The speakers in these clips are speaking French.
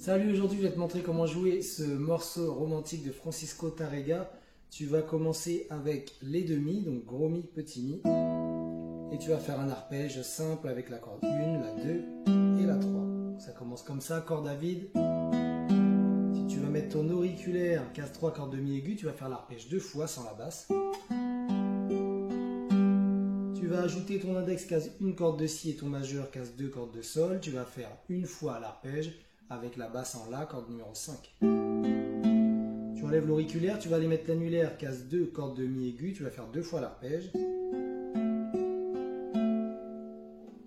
Salut, aujourd'hui je vais te montrer comment jouer ce morceau romantique de Francisco Tárrega. Tu vas commencer avec les demi, donc gros mi, petit mi. Et tu vas faire un arpège simple avec la corde 1, la 2 et la 3. Ça commence comme ça, corde à vide. Si tu vas mettre ton auriculaire, case 3, corde de mi aigu, tu vas faire l'arpège 2 fois sans la basse. Tu vas ajouter ton index, case 1, corde de si et ton majeur, case 2, corde de sol. Tu vas faire une fois l'arpège avec la basse en la, corde numéro 5. Tu enlèves l'auriculaire, tu vas aller mettre l'annulaire, case 2, corde de mi aigu, tu vas faire deux fois l'arpège.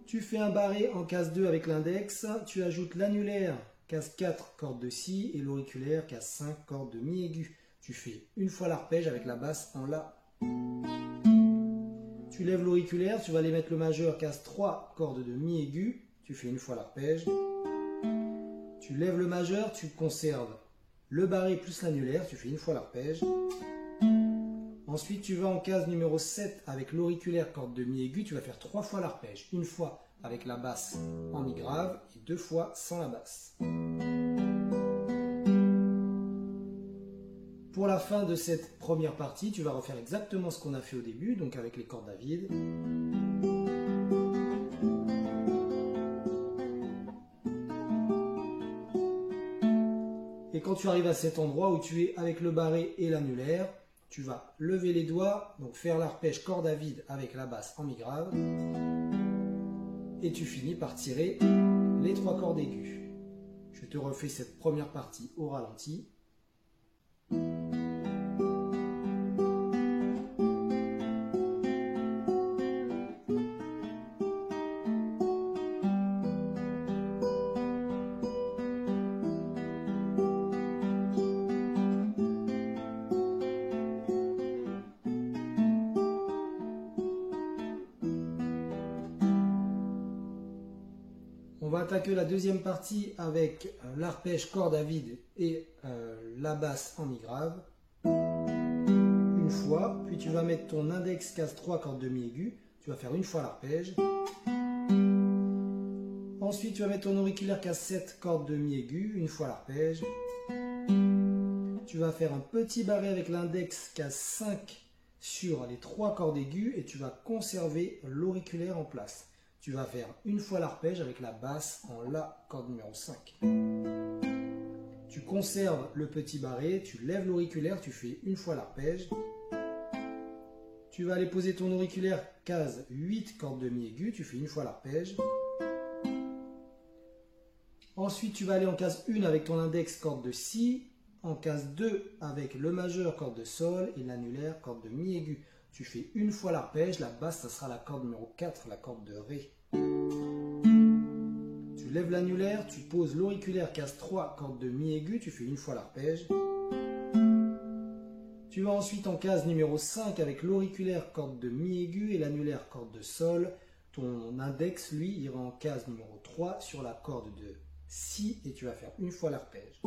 Tu fais un barré en case 2 avec l'index, tu ajoutes l'annulaire, case 4, corde de si, et l'auriculaire, case 5, corde de mi aigu. Tu fais une fois l'arpège avec la basse en la. Tu lèves l'auriculaire, tu vas aller mettre le majeur, case 3, corde de mi aigu, tu fais une fois l'arpège. Tu lèves le majeur, tu conserves le barré plus l'annulaire, tu fais une fois l'arpège. Ensuite, tu vas en case numéro 7 avec l'auriculaire, corde de mi aigu, tu vas faire 3 fois l'arpège. Une fois avec la basse en mi grave et 2 fois sans la basse. Pour la fin de cette première partie, tu vas refaire exactement ce qu'on a fait au début, donc avec les cordes à vide. Et quand tu arrives à cet endroit où tu es avec le barré et l'annulaire, tu vas lever les doigts, donc faire l'arpège corde à vide avec la basse en mi grave. Et tu finis par tirer les 3 cordes aiguës. Je te refais cette première partie au ralenti. On va attaquer la deuxième partie avec l'arpège corde à vide et la basse en mi grave. Une fois, puis tu vas mettre ton index case 3 corde de mi aigu, tu vas faire une fois l'arpège. Ensuite, tu vas mettre ton auriculaire case 7 corde de mi aigu, une fois l'arpège. Tu vas faire un petit barré avec l'index case 5 sur les 3 cordes aiguës et tu vas conserver l'auriculaire en place. Tu vas faire une fois l'arpège avec la basse en la, corde numéro 5. Tu conserves le petit barré, tu lèves l'auriculaire, tu fais une fois l'arpège. Tu vas aller poser ton auriculaire, case 8, corde de mi aigu, tu fais une fois l'arpège. Ensuite, tu vas aller en case 1 avec ton index, corde de si, en case 2 avec le majeur, corde de sol, et l'annulaire, corde de mi aigu. Tu fais une fois l'arpège, la basse, ça sera la corde numéro 4, la corde de ré. Tu lèves l'annulaire, tu poses l'auriculaire, case 3, corde de mi aigu, tu fais une fois l'arpège. Tu vas ensuite en case numéro 5 avec l'auriculaire, corde de mi aigu, et l'annulaire, corde de sol. Ton index, lui, ira en case numéro 3 sur la corde de si, et tu vas faire une fois l'arpège.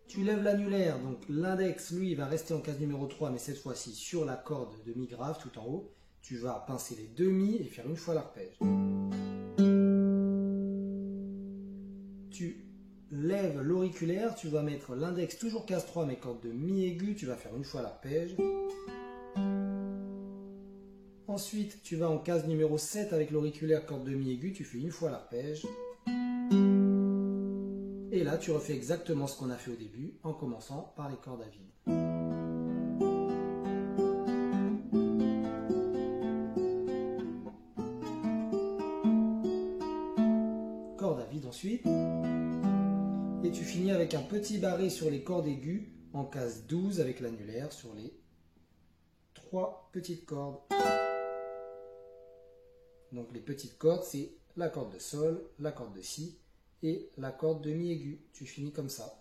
Tu lèves l'annulaire, donc l'index, lui, va rester en case numéro 3, mais cette fois-ci sur la corde de mi grave tout en haut. Tu vas pincer les demi et faire une fois l'arpège. Tu lèves l'auriculaire, tu vas mettre l'index toujours case 3, mais corde de mi aigu, tu vas faire une fois l'arpège. Ensuite, tu vas en case numéro 7 avec l'auriculaire, corde de mi aigu, tu fais une fois l'arpège. Et là, tu refais exactement ce qu'on a fait au début, en commençant par les cordes à vide. Corde à vide ensuite. Et tu finis avec un petit barré sur les cordes aiguës, en case 12 avec l'annulaire sur les 3 petites cordes. Donc les petites cordes, c'est la corde de sol, la corde de si, et la corde de mi aigu. Tu finis comme ça.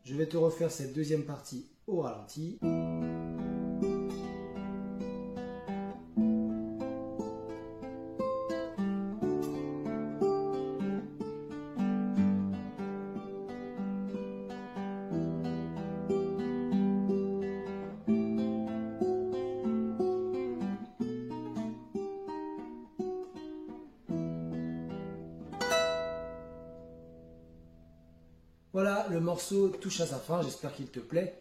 Je vais te refaire cette deuxième partie au ralenti. Voilà, le morceau touche à sa fin, j'espère qu'il te plaît.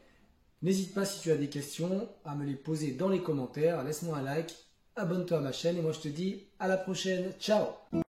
N'hésite pas si tu as des questions à me les poser dans les commentaires, laisse-moi un like, abonne-toi à ma chaîne et moi je te dis à la prochaine, ciao!